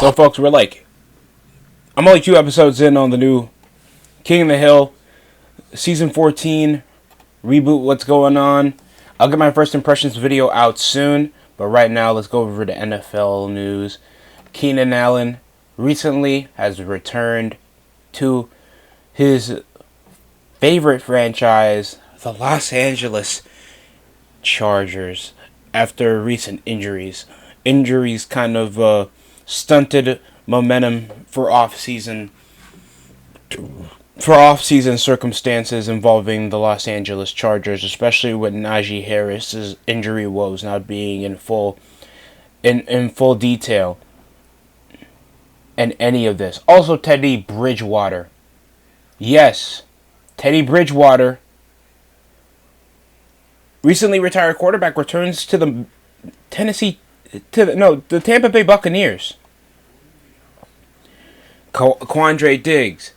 So, folks, I'm only 2 episodes in on the new King of the Hill season 14 reboot. What's going on? I'll get my first impressions video out soon, but right now let's go over the NFL news. Keenen Allen recently has returned to his favorite franchise, the Los Angeles Chargers, after recent injuries. Injuries kind of stunted momentum for off-season circumstances involving the Los Angeles Chargers, especially with Najee Harris's injury woes not being in full detail in any of this. Also, Teddy Bridgewater. Yes, Teddy Bridgewater, recently retired quarterback, returns to the the Tampa Bay Buccaneers. Quandre Diggs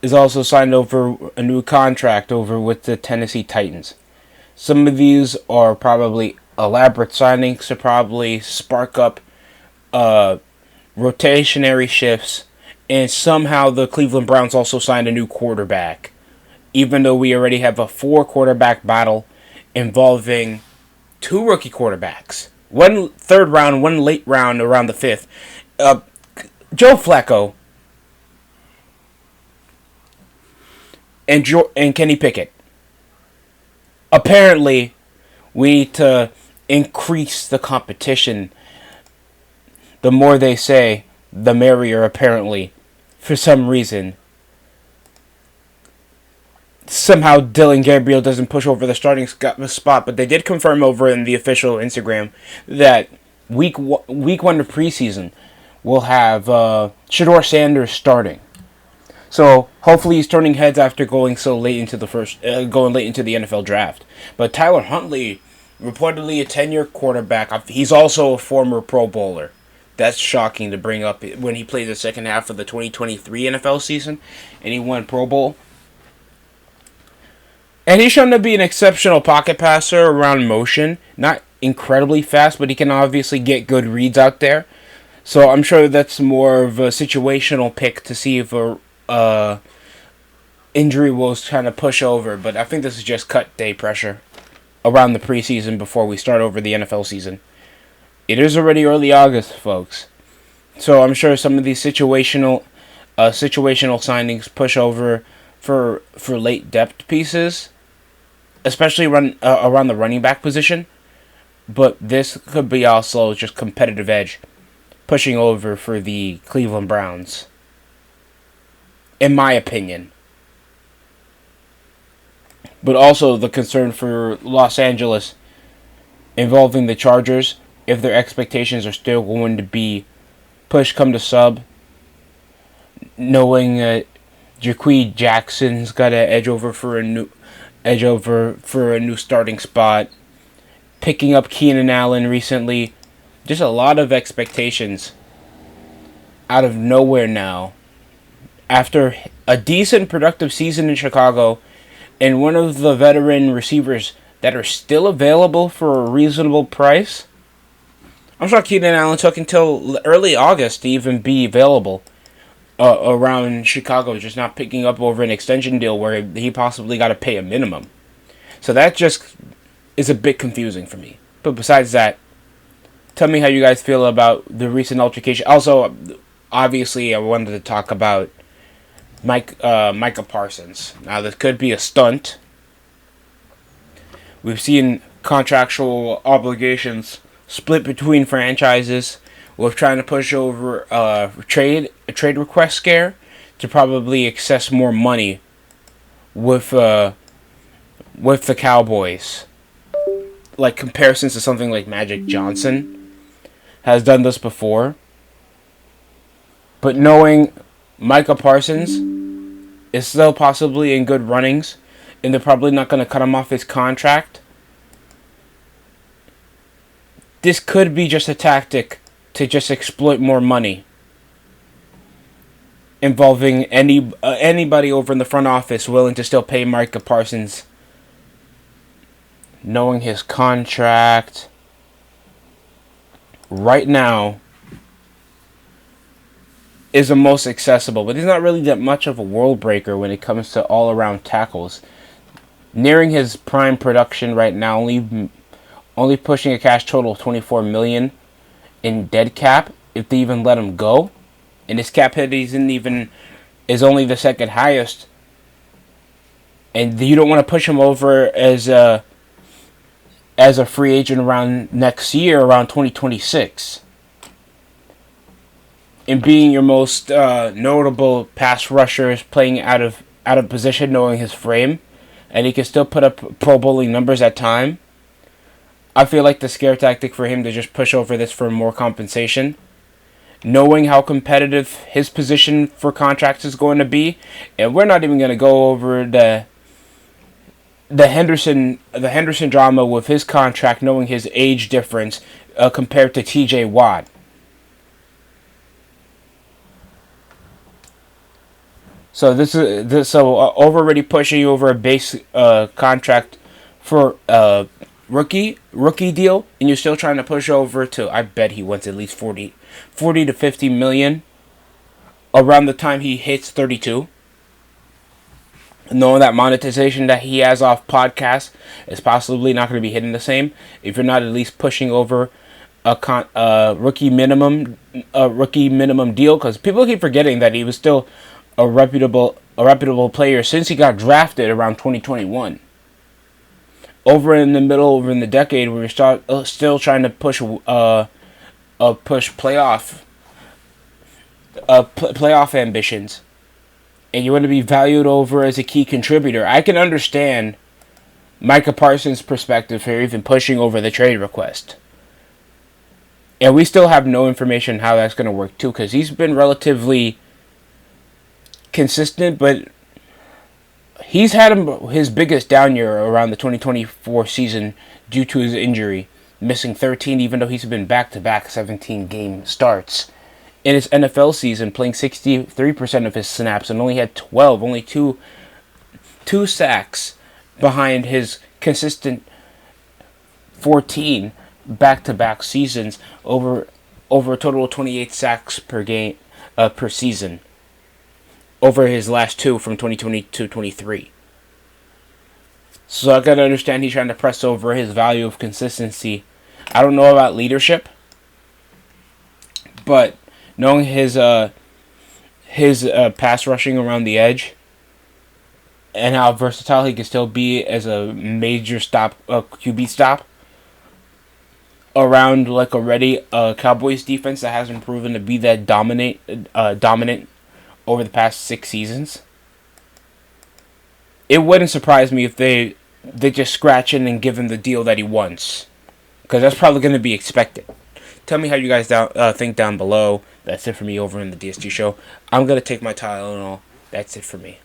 is also signed over a new contract over with the Tennessee Titans. Some of these are probably elaborate signings to probably spark up rotationary shifts, and somehow the Cleveland Browns also signed a new quarterback, even though we already have a 4-quarterback battle involving 2 rookie quarterbacks. 1 third round, 1 late round around the 5th. Joe Flacco and Kenny Pickett. Apparently, we need to increase the competition. The more they say, the merrier, apparently. For some reason. Somehow Dylan Gabriel doesn't push over the starting spot, but they did confirm over in the official Instagram that week 1 of preseason will have Shedeur Sanders starting. So hopefully he's turning heads after going so late into the NFL draft. But Tyler Huntley, reportedly a 10-year quarterback. He's also a former Pro Bowler. That's shocking to bring up when he played the second half of the 2023 NFL season and he won Pro Bowl. And he's shown to be an exceptional pocket passer around motion. Not incredibly fast, but he can obviously get good reads out there. So I'm sure that's more of a situational pick to see if injury will kind of push over. But I think this is just cut day pressure around the preseason before we start over the NFL season. It is already early August, folks. So I'm sure some of these situational signings push over for late depth pieces, especially around the running back position. But this could be also just competitive edge pushing over for the Cleveland Browns, in my opinion. But also the concern for Los Angeles involving the Chargers, if their expectations are still going to be push come to sub, knowing that Jaquez Jackson's got an edge over for a new starting spot, picking up Keenan Allen recently. Just a lot of expectations out of nowhere now. After a decent, productive season in Chicago, and one of the veteran receivers that are still available for a reasonable price. I'm sure Keenan Allen took until early August to even be available around Chicago, just not picking up over an extension deal where he possibly got to pay a minimum. So that just is a bit confusing for me. But besides that, tell me how you guys feel about the recent altercation. Also, obviously, I wanted to talk about Micah Parsons. Now, this could be a stunt. We've seen contractual obligations split between franchises. We're trying to push over a trade request scare to probably access more money with the Cowboys. Like comparisons to something like Magic Johnson has done this before. But knowing Micah Parsons is still possibly in good runnings, and they're probably not going to cut him off his contract, this could be just a tactic to just exploit more money involving anybody over in the front office willing to still pay Micah Parsons, knowing his contract right now is the most accessible, but he's not really that much of a world breaker when it comes to all around tackles. Nearing his prime production right now, only pushing a cash total of 24 million in dead cap if they even let him go, and his cap hit is only the second highest, and you don't want to push him over as a free agent around next year, around 2026. And being your most notable pass rusher is playing out of position, knowing his frame, and he can still put up Pro Bowling numbers at time. I feel like the scare tactic for him to just push over this for more compensation, knowing how competitive his position for contracts is going to be, and we're not even going to go over the Henderson drama with his contract, knowing his age difference compared to T.J. Watt. So already pushing you over a base contract for rookie deal, and you're still trying to push over to, I bet he wants at least 40 to 50 million around the time he hits 32. Knowing that monetization that he has off podcasts is possibly not going to be hitting the same if you're not at least pushing over a rookie minimum deal, because people keep forgetting that he was still a reputable player since he got drafted around 2021. Over in the decade, we were still trying to push playoff ambitions, and you want to be valued over as a key contributor. I can understand Micah Parsons' perspective for even pushing over the trade request, and we still have no information how that's going to work too, because he's been relatively consistent, but he's had his biggest down year around the 2024 season due to his injury, missing 13 even though he's been back-to-back 17-game starts. In his NFL season, playing 63% of his snaps and only had only two sacks behind his consistent 14 back-to-back seasons, over a total of 28 sacks per game per season over his last two from 2020 to 23. So I gotta understand he's trying to press over his value of consistency. I don't know about leadership, but knowing his pass rushing around the edge and how versatile he can still be as a major QB stop around like already a Cowboys defense that hasn't proven to be that dominant over the past 6 seasons. It wouldn't surprise me if they just scratch in and give him the deal that he wants, because that's probably going to be expected. Tell me how you guys think down below. That's it for me over in the DST show. I'm going to take my Tylenol. That's it for me.